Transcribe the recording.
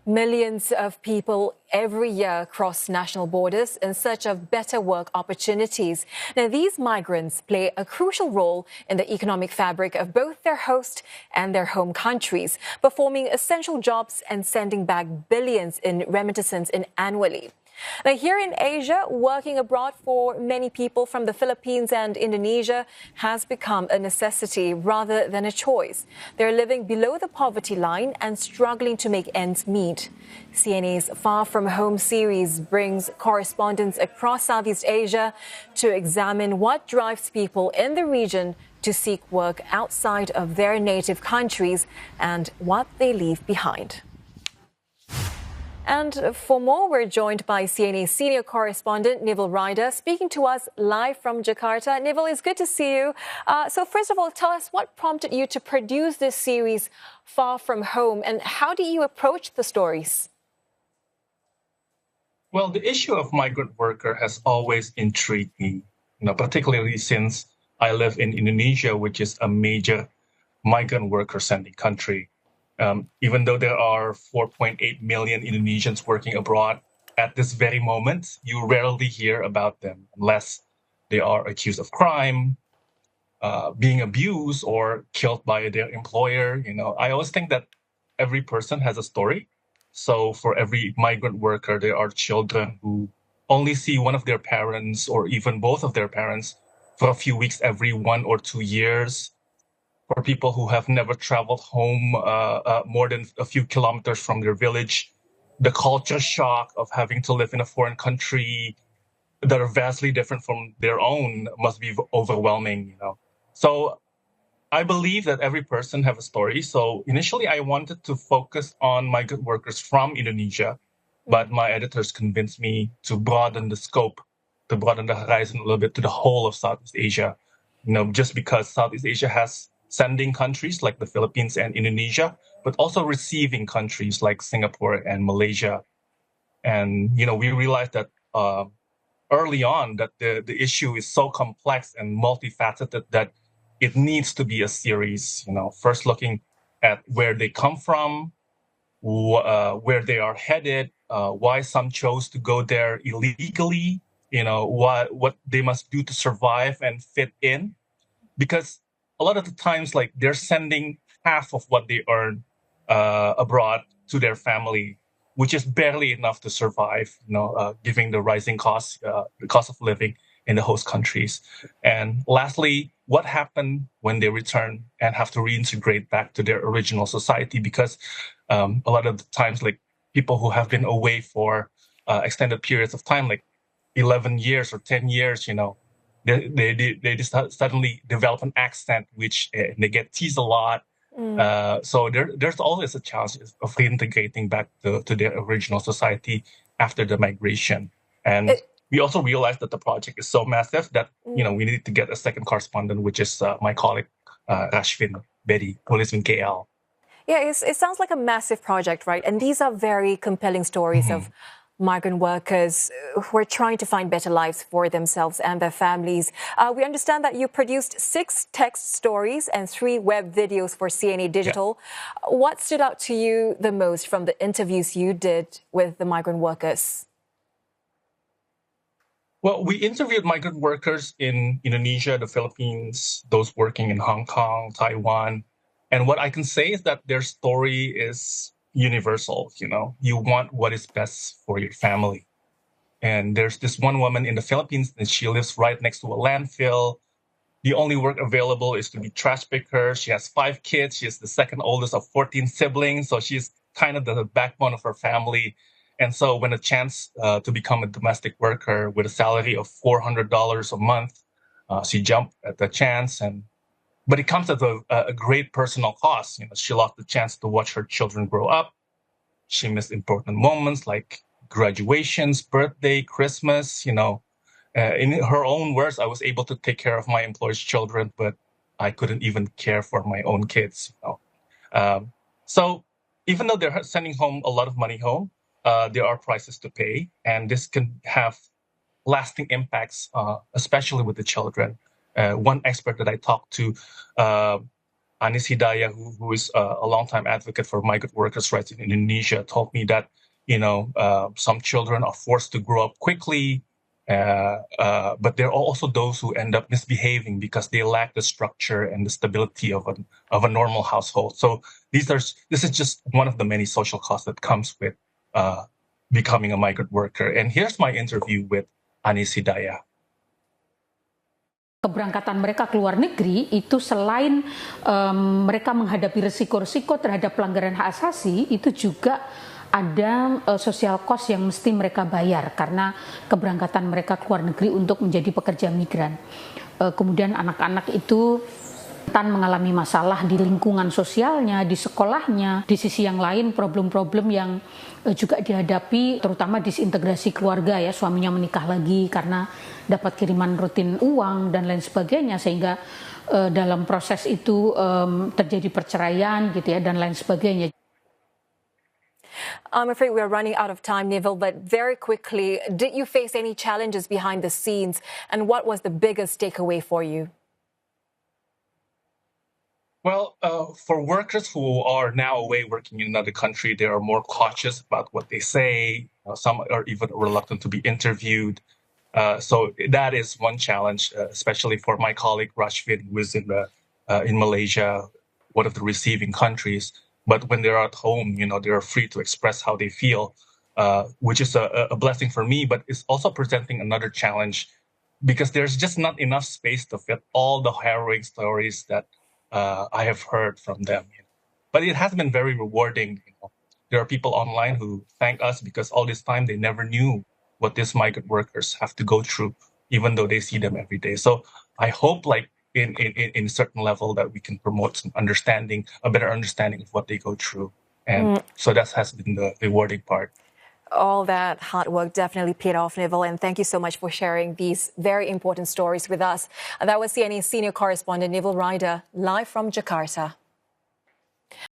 Millions of people every year cross national borders in search of better work opportunities. Now, these migrants play a crucial role in the economic fabric of both their host and their home countries, performing essential jobs and sending back billions in remittances annually. Now, here in Asia, working abroad for many people from the Philippines and Indonesia has become a necessity rather than a choice. They're living below the poverty line and struggling to make ends meet. CNA's Far From Home series brings correspondents across Southeast Asia to examine what drives people in the region to seek work outside of their native countries and what they leave behind. And for more, we're joined by CNA senior correspondent Nivell Rayda, speaking to us live from Jakarta. Nivell, it's good to see you. So first of all, tell us what prompted you to produce this series, Far From Home, and how do you approach the stories? Well, the issue of migrant worker has always intrigued me, particularly since I live in Indonesia, which is a major migrant worker-sending country. Even though there are 4.8 million Indonesians working abroad, at this very moment, you rarely hear about them unless they are accused of crime, being abused, or killed by their employer. I always think that every person has a story. So for every migrant worker, there are children who only see one of their parents or even both of their parents for a few weeks every 1 or 2 years. For people who have never traveled home more than a few kilometers from their village, the culture shock of having to live in a foreign country that are vastly different from their own must be overwhelming. So I believe that every person have a story. So initially, I wanted to focus on migrant workers from Indonesia, but my editors convinced me to broaden the scope, to broaden the horizon a little bit to the whole of Southeast Asia. Just because Southeast Asia has sending countries like the Philippines and Indonesia, but also receiving countries like Singapore and Malaysia. And, we realized that early on that the issue is so complex and multifaceted that it needs to be a series, first looking at where they come from, where they are headed, why some chose to go there illegally, what they must do to survive and fit in. Because a lot of the times, they're sending half of what they earn abroad to their family, which is barely enough to survive, given the rising costs, the cost of living in the host countries. And lastly, what happened when they return and have to reintegrate back to their original society? Because a lot of the times, people who have been away for extended periods of time, like 11 years or 10 years, they just suddenly develop an accent, which they get teased a lot. So there's always a chance of reintegrating back to their original society after the migration. And we also realized that the project is so massive that, we need to get a second correspondent, which is my colleague, Rashvin Bedi, who lives in KL. Yeah, it sounds like a massive project, right? And these are very compelling stories of migrant workers who are trying to find better lives for themselves and their families. We understand that you produced 6 text stories and 3 web videos for CNA Digital. Yeah. What stood out to you the most from the interviews you did with the migrant workers? Well, we interviewed migrant workers in Indonesia, the Philippines, those working in Hong Kong, Taiwan. And what I can say is that their story is universal. You want what is best for your family. And there's this one woman in the Philippines, and she lives right next to a landfill. The only work available is to be trash picker. She has 5 kids. She is the second oldest of 14 siblings. So she's kind of the backbone of her family. And so when a chance to become a domestic worker with a salary of $400 a month, she jumped at the chance. But it comes at a great personal cost. She lost the chance to watch her children grow up. She missed important moments like graduations, birthday, Christmas. In her own words, I was able to take care of my employer's children, but I couldn't even care for my own kids. So even though they're sending home a lot of money home, there are prices to pay, and this can have lasting impacts, especially with the children. One expert that I talked to Anis Hidayah, who is a longtime advocate for migrant workers' rights in Indonesia, told me that some children are forced to grow up quickly, but there are also those who end up misbehaving because they lack the structure and the stability of a normal household. So this is just one of the many social costs that comes with becoming a migrant worker. And here's my interview with Anis Hidayah. Keberangkatan mereka ke luar negeri itu selain mereka menghadapi risiko-risiko terhadap pelanggaran hak asasi, itu juga ada social cost yang mesti mereka bayar karena keberangkatan mereka ke luar negeri untuk menjadi pekerja migran. Kemudian anak-anak itu rentan mengalami masalah di lingkungan sosialnya, di sekolahnya. Di sisi yang lain problem-problem yang juga dihadapi, terutama disintegrasi keluarga ya, suaminya menikah lagi karena dapat kiriman rutin uang dan lain sebagainya, sehingga dalam proses itu terjadi perceraian gitu ya dan lain sebagainya. I'm afraid we're running out of time, Nivell, but very quickly, did you face any challenges behind the scenes, and what was the biggest takeaway for you? Well, for workers who are now away working in another country, they are more cautious about what they say. Some are even reluctant to be interviewed. So that is one challenge, especially for my colleague Rashfin, who is in Malaysia, one of the receiving countries. But when they're at home, they are free to express how they feel, which is a blessing for me. But it's also presenting another challenge because there's just not enough space to fit all the harrowing stories that I have heard from them. But it has been very rewarding. There are people online who thank us because all this time they never knew what these migrant workers have to go through, even though they see them every day. So I hope, like in a certain level, that we can promote some understanding, a better understanding of what they go through. And so that has been the rewarding part. All that hard work definitely paid off, Nivell, and thank you so much for sharing these very important stories with us. That was CNN senior correspondent Nivell Rayda, live from Jakarta.